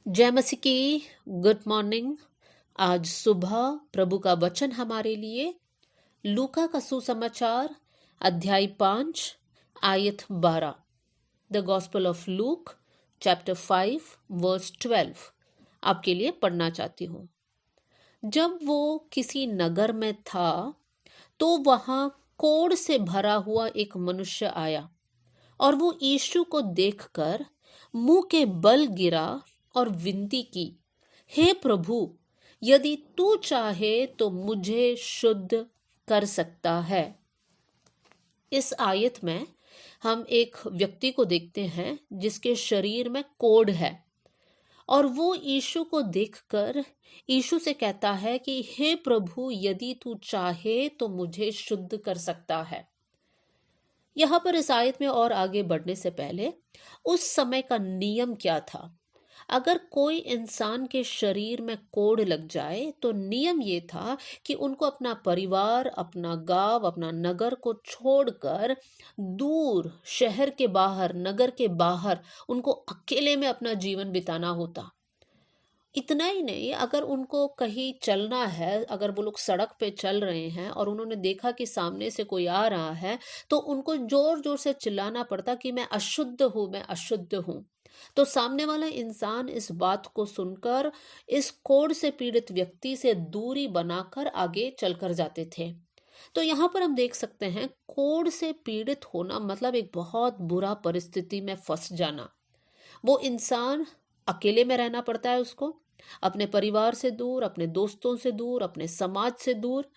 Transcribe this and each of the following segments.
जय मसीह की। Good morning. आज सुबह प्रभु का वचन हमारे लिए लूका का सुसमाचार अध्याय 5 आयत 12। The gospel of Luke chapter 5 verse 12 आपके लिए पढ़ना चाहती हूँ। जब वो किसी नगर में था तो वहां कोढ़ से भरा हुआ एक मनुष्य आया और वो यीशु को देखकर मुंह के बल गिरा और विनती की, हे प्रभु, यदि तू चाहे तो मुझे शुद्ध कर सकता है। इस आयत में हम एक व्यक्ति को देखते हैं जिसके शरीर में कोढ़ है और वो यीशु को देखकर यीशु से कहता है कि हे प्रभु, यदि तू चाहे तो मुझे शुद्ध कर सकता है। यहाँ पर इस आयत में और आगे बढ़ने से पहले उस समय का नियम क्या था। अगर कोई इंसान के शरीर में कोढ़ लग जाए तो नियम ये था कि उनको अपना परिवार, अपना गांव, अपना नगर को छोड़कर दूर शहर के बाहर, नगर के बाहर उनको अकेले में अपना जीवन बिताना होता। इतना ही नहीं, अगर उनको कहीं चलना है, अगर वो लोग सड़क पे चल रहे हैं और उन्होंने देखा कि सामने से कोई आ रहा है तो उनको जोर जोर से चिल्लाना पड़ता कि मैं अशुद्ध हूं, मैं अशुद्ध हूं। तो सामने वाला इंसान इस बात को सुनकर इस कोढ़ से पीड़ित व्यक्ति से दूरी बनाकर आगे चलकर जाते थे। तो यहाँ पर हम देख सकते हैं कोढ़ से पीड़ित होना मतलब एक बहुत बुरा परिस्थिति में फंस जाना। वो इंसान अकेले में रहना पड़ता है उसको, अपने परिवार से दूर, अपने दोस्तों से दूर, अपने समाज से दूर।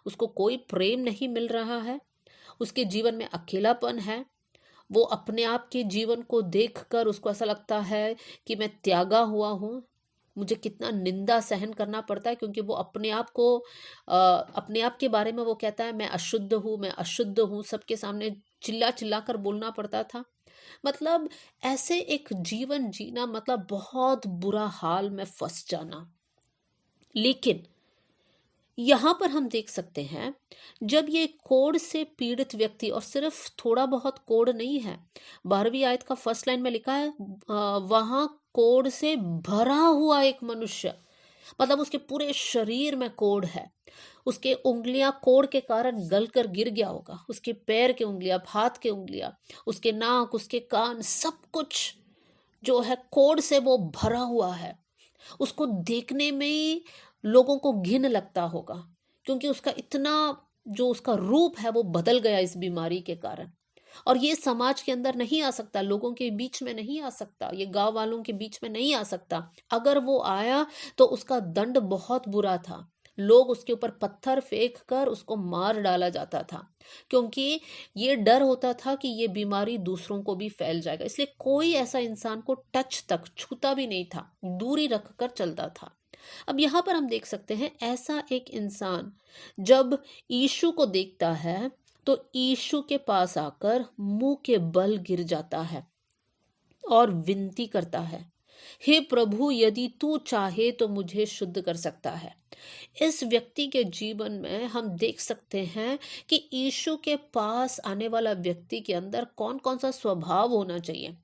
उसको कोई प्रेम नहीं मिल रहा है, उसके जीवन में अकेलापन है। वो अपने आप के जीवन को देखकर उसको ऐसा लगता है कि मैं त्यागा हुआ हूँ। मुझे कितना निंदा सहन करना पड़ता है क्योंकि वो अपने आप को अपने आप के बारे में वो कहता है मैं अशुद्ध हूँ, मैं अशुद्ध हूँ। सबके सामने चिल्ला चिल्ला कर बोलना पड़ता था। मतलब ऐसे एक जीवन जीना मतलब बहुत बुरा हाल में फंस जाना। लेकिन यहां पर हम देख सकते हैं जब ये कोढ़ से पीड़ित व्यक्ति, और सिर्फ थोड़ा बहुत कोढ़ नहीं है, 12वीं आयत का फर्स्ट लाइन में लिखा है वहां कोढ़ से भरा हुआ एक मनुष्य, मतलब उसके पूरे शरीर में कोढ़ है। उसके उंगलियां कोढ़ के कारण गल कर गिर गया होगा, उसके पैर के उंगलियां, हाथ के उंगलियां, उसके नाक, उसके कान, सब कुछ जो है कोढ़ से वो भरा हुआ है। उसको देखने में ही लोगों को घिन लगता होगा क्योंकि उसका इतना जो उसका रूप है वो बदल गया इस बीमारी के कारण। और ये समाज के अंदर नहीं आ सकता, लोगों के बीच में नहीं आ सकता, ये गांव वालों के बीच में नहीं आ सकता। अगर वो आया तो उसका दंड बहुत बुरा था। लोग उसके ऊपर पत्थर फेंक कर उसको मार डाला जाता था क्योंकि ये डर होता था कि ये बीमारी दूसरों को भी फैल जाएगा। इसलिए कोई ऐसा इंसान को टच तक छूता भी नहीं था, दूरी रखकर चलता था। अब यहाँ पर हम देख सकते हैं ऐसा एक इंसान जब यीशु को देखता है तो यीशु के पास आकर मुंह के बल गिर जाता है और विनती करता है, हे प्रभु, यदि तू चाहे तो मुझे शुद्ध कर सकता है। इस व्यक्ति के जीवन में हम देख सकते हैं कि यीशु के पास आने वाला व्यक्ति के अंदर कौन कौन सा स्वभाव होना चाहिए।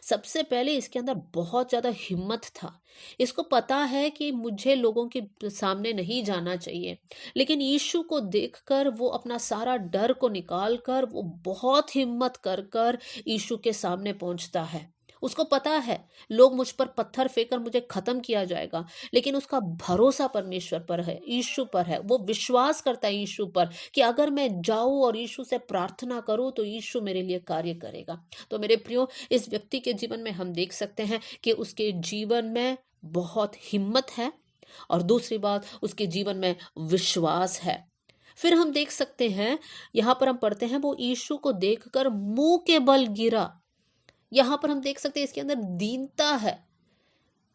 सबसे पहले इसके अंदर बहुत ज्यादा हिम्मत था। इसको पता है कि मुझे लोगों के सामने नहीं जाना चाहिए, लेकिन यीशु को देखकर वो अपना सारा डर को निकाल कर वो बहुत हिम्मत कर कर यीशु के सामने पहुंचता है। उसको पता है लोग मुझ पर पत्थर फेंककर मुझे खत्म किया जाएगा, लेकिन उसका भरोसा परमेश्वर पर है, यीशु पर है। वो विश्वास करता है यीशु पर कि अगर मैं जाऊं और यीशु से प्रार्थना करूं तो यीशु मेरे लिए कार्य करेगा। तो मेरे प्रियो, इस व्यक्ति के जीवन में हम देख सकते हैं कि उसके जीवन में बहुत हिम्मत है और दूसरी बात उसके जीवन में विश्वास है। फिर हम देख सकते हैं, यहां पर हम पढ़ते हैं वो यीशु को देखकर मुंह के बल गिरा। यहां पर हम देख सकते हैं इसके अंदर दीनता है।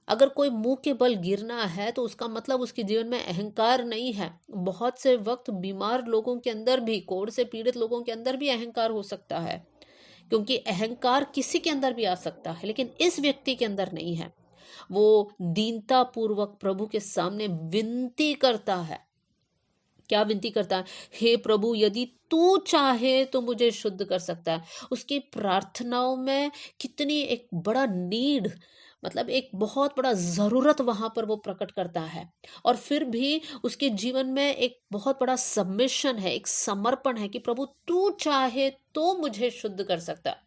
अगर कोई मुंह के बल गिरना है तो उसका मतलब उसके जीवन में अहंकार नहीं है। बहुत से वक्त बीमार लोगों के अंदर भी, कोढ़ से पीड़ित लोगों के अंदर भी अहंकार हो सकता है, क्योंकि अहंकार किसी के अंदर भी आ सकता है, लेकिन इस व्यक्ति के अंदर नहीं है। वो दीनता पूर्वक प्रभु के सामने विनती करता है। क्या विनती करता है? हे प्रभु, यदि तू चाहे तो मुझे शुद्ध कर सकता है। उसकी प्रार्थनाओं में कितनी एक बड़ा नीड, मतलब एक बहुत बड़ा ज़रूरत वहाँ पर वो प्रकट करता है, और फिर भी उसके जीवन में एक बहुत बड़ा सबमिशन है, एक समर्पण है कि प्रभु तू चाहे तो मुझे शुद्ध कर सकता है।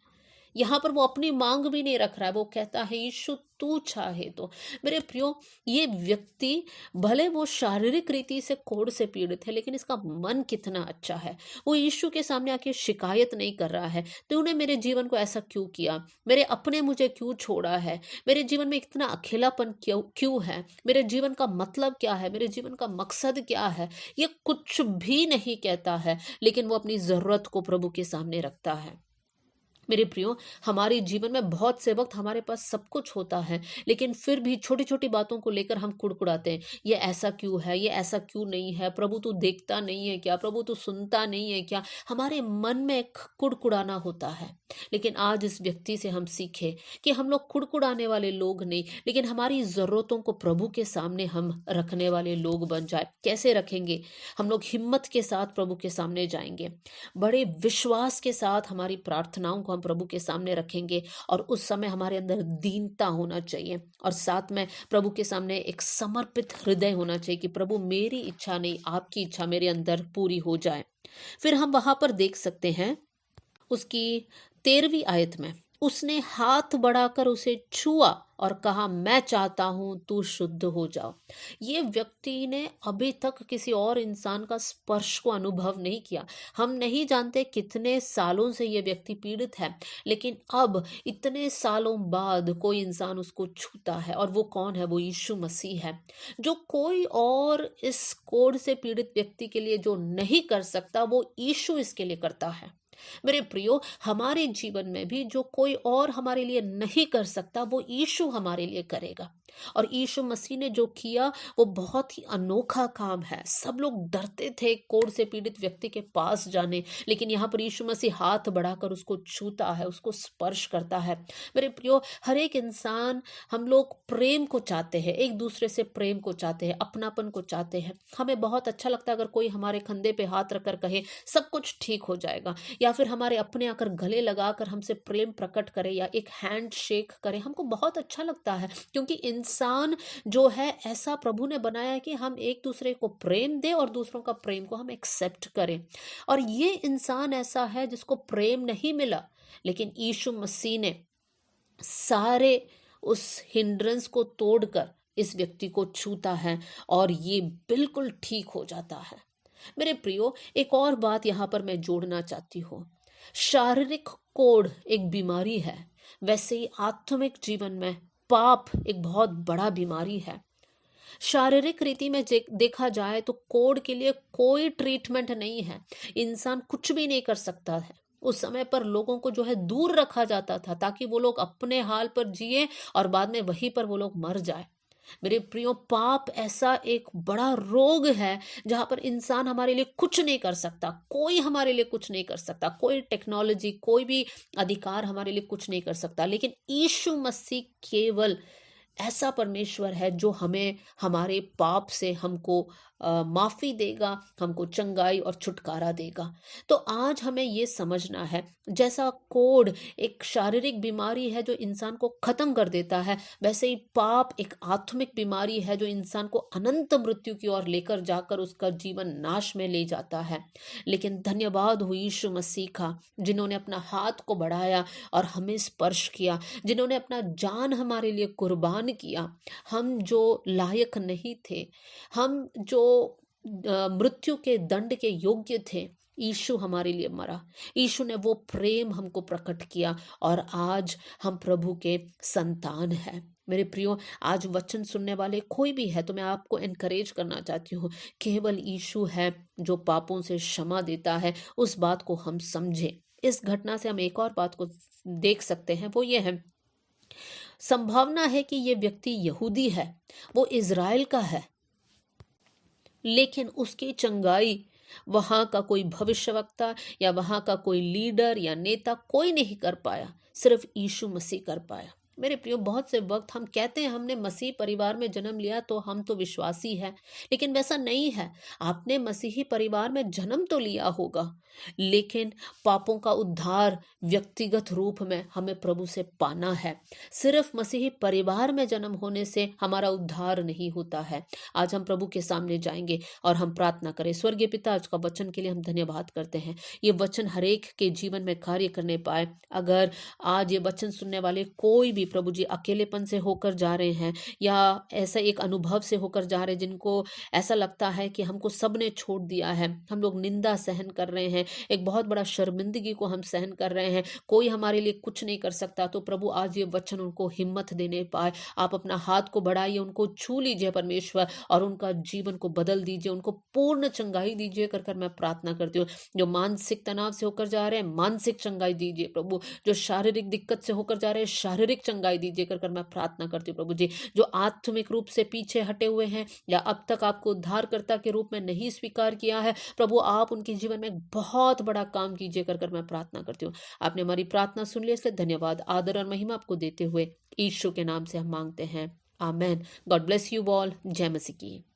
यहाँ पर वो अपनी मांग भी नहीं रख रहा है, वो कहता है यीशु तू चाहे तो। मेरे प्रियो, ये व्यक्ति भले वो शारीरिक रीति से कोढ़ से पीड़ित है, लेकिन इसका मन कितना अच्छा है। वो यीशु के सामने आके शिकायत नहीं कर रहा है, तूने मेरे जीवन को ऐसा क्यों किया, मेरे अपने मुझे क्यों छोड़ा है, मेरे जीवन में इतना अकेलापन क्यों क्यों है, मेरे जीवन का मतलब क्या है, मेरे जीवन का मकसद क्या है, ये कुछ भी नहीं कहता है, लेकिन वो अपनी ज़रूरत को प्रभु के सामने रखता है। मेरे प्रियो, हमारे जीवन में बहुत से वक्त हमारे पास सब कुछ होता है, लेकिन फिर भी छोटी छोटी बातों को लेकर हम कुड़कुड़ाते हैं। ये ऐसा क्यों है, ये ऐसा क्यों नहीं है, प्रभु तू देखता नहीं है क्या, प्रभु तू सुनता नहीं है क्या, हमारे मन में एक कुड़कुड़ाना होता है। लेकिन आज इस व्यक्ति से हम सीखे कि हम लोग कुड़कुड़ाने वाले लोग नहीं, लेकिन हमारी ज़रूरतों को प्रभु के सामने हम रखने वाले लोग बन जाए। कैसे रखेंगे? हम लोग हिम्मत के साथ प्रभु के सामने जाएंगे, बड़े विश्वास के साथ हमारी प्रार्थनाओं को हम प्रभु के सामने रखेंगे, और उस समय हमारे अंदर दीनता होना चाहिए, और साथ में प्रभु के सामने एक समर्पित हृदय होना चाहिए कि प्रभु मेरी इच्छा नहीं, आपकी इच्छा मेरे अंदर पूरी हो जाए। फिर हम वहां पर देख सकते हैं उसकी 13वीं आयत में, उसने हाथ बढ़ाकर उसे छुआ और कहा मैं चाहता हूं तू शुद्ध हो जाओ। ये व्यक्ति ने अभी तक किसी और इंसान का स्पर्श को अनुभव नहीं किया। हम नहीं जानते कितने सालों से ये व्यक्ति पीड़ित है, लेकिन अब इतने सालों बाद कोई इंसान उसको छूता है, और वो कौन है? वो यीशु मसीह है, जो कोई और इस कोढ़ से पीड़ित व्यक्ति के लिए जो नहीं कर सकता, वो यीशु इसके लिए करता है। मेरे प्रियो, हमारे जीवन में भी जो कोई और हमारे लिए नहीं कर सकता, वो यीशु हमारे लिए करेगा। और यीशु मसीह ने जो किया वो बहुत ही अनोखा काम है। सब लोग डरते थे कोढ़ से पीड़ित व्यक्ति के पास जाने, लेकिन यहाँ पर यीशु मसीह हाथ बढ़ाकर उसको छूता है, उसको स्पर्श करता है। मेरे प्रियो, हर एक इंसान, हम लोग प्रेम को चाहते हैं, एक दूसरे से प्रेम को चाहते हैं, अपनापन को चाहते हैं। हमें बहुत अच्छा लगता है अगर कोई हमारे कंधे पे हाथ रखकर कहे सब कुछ ठीक हो जाएगा, या फिर हमारे अपने आकर गले लगाकर हमसे प्रेम प्रकट करे, या एक हैंड शेक करे। हमको बहुत अच्छा लगता है, क्योंकि इंसान जो है ऐसा प्रभु ने बनाया है कि हम एक दूसरे को प्रेम दें और दूसरों का प्रेम को हम एक्सेप्ट करें। और ये इंसान ऐसा है जिसको प्रेम नहीं मिला, लेकिन यीशु मसीह ने सारे उस हिंड्रेंस को तोड़कर इस व्यक्ति को छूता है, और ये बिल्कुल ठीक हो जाता है। मेरे प्रियो, एक और बात यहाँ पर मैं जोड़ना चाहती हूँ। शारीरिक कोढ़ एक बीमारी है, वैसे ही आत्मिक जीवन में पाप एक बहुत बड़ा बीमारी है। शारीरिक रीति में देखा जाए तो कोढ़ के लिए कोई ट्रीटमेंट नहीं है, इंसान कुछ भी नहीं कर सकता है। उस समय पर लोगों को जो है दूर रखा जाता था, ताकि वो लोग अपने हाल पर जिए और बाद में वहीं पर वो लोग मर जाए। मेरे प्रियो, पाप ऐसा एक बड़ा रोग है जहां पर इंसान हमारे लिए कुछ नहीं कर सकता, कोई हमारे लिए कुछ नहीं कर सकता, कोई टेक्नोलॉजी, कोई भी अधिकार हमारे लिए कुछ नहीं कर सकता, लेकिन यीशु मसीह केवल ऐसा परमेश्वर है जो हमें हमारे पाप से हमको माफी देगा, हमको चंगाई और छुटकारा देगा। तो आज हमें ये समझना है, जैसा कोढ़ एक शारीरिक बीमारी है जो इंसान को खत्म कर देता है, वैसे ही पाप एक आत्मिक बीमारी है जो इंसान को अनंत मृत्यु की ओर लेकर जाकर उसका जीवन नाश में ले जाता है। लेकिन धन्यवाद हो यीशु मसीह का, जिन्होंने अपना हाथ को बढ़ाया और हमें स्पर्श किया, जिन्होंने अपना जान हमारे लिए कुर्बान किया। हम जो लायक नहीं थे, हम जो मृत्यु के दंड के योग्य थे, यीशु हमारे लिए मरा। यीशु ने वो प्रेम हमको प्रकट किया, और आज हम प्रभु के संतान हैं। मेरे प्रियो, आज वचन सुनने वाले कोई भी है तो मैं आपको एनकरेज करना चाहती हूँ, केवल यीशु है जो पापों से क्षमा देता है। उस बात को हम समझें। इस घटना से हम एक और बात को देख सकते हैं, वो ये है, संभावना है कि ये व्यक्ति यहूदी है, वो इज़राइल का है, लेकिन उसकी चंगाई वहां का कोई भविष्यवक्ता या वहां का कोई लीडर या नेता कोई नहीं कर पाया, सिर्फ यीशु मसीह कर पाया। मेरे प्रियो, बहुत से वक्त हम कहते हैं हमने मसीह परिवार में जन्म लिया तो हम तो विश्वासी हैं, लेकिन वैसा नहीं है। आपने मसीही परिवार में जन्म तो लिया होगा, लेकिन पापों का उद्धार व्यक्तिगत रूप में हमें प्रभु से पाना है। सिर्फ मसीही परिवार में जन्म होने से हमारा उद्धार नहीं होता है। आज हम प्रभु के सामने जाएंगे और हम प्रार्थना करें। स्वर्गीय पिता, आज का वचन के लिए हम धन्यवाद करते हैं। ये वचन हरेक के जीवन में कार्य करने पाए। अगर आज ये वचन सुनने वाले कोई भी प्रभु जी अकेलेपन से होकर जा रहे हैं, या ऐसा एक अनुभव से होकर जा रहे हैं जिनको ऐसा लगता है कि हमको सबने छोड़ दिया है, हम लोग निंदा सहन कर रहे हैं, एक बहुत बड़ा शर्मिंदगी को हम सहन कर रहे हैं, कोई हमारे लिए कुछ नहीं कर सकता, तो प्रभु आज ये वचन उनको हिम्मत देने पाए। आप अपना हाथ को बढ़ाइए, उनको छू लीजिए परमेश्वर, और उनका जीवन को बदल दीजिए, उनको पूर्ण चंगाई दीजिए कर कर मैं प्रार्थना करती हूँ। जो मानसिक तनाव से होकर जा रहे हैं, मानसिक चंगाई दीजिए प्रभु। जो शारीरिक दिक्कत से होकर जा रहे हैं, शारीरिक चंगाई दीजिए कर कर मैं प्रार्थना करती हूँ प्रभु जी। जो आत्मिक रूप से पीछे हटे हुए हैं, या अब तक आपको उद्धारकर्ता के रूप में नहीं स्वीकार किया है, प्रभु आप उनके जीवन में बहुत बड़ा काम कीजिए कर कर मैं प्रार्थना करती हूँ। आपने हमारी प्रार्थना सुन ली, इसलिए धन्यवाद। आदर और महिमा आपको देते हुए यीशु के नाम से हम मांगते हैं, amen. God bless you all. जय मसीह की।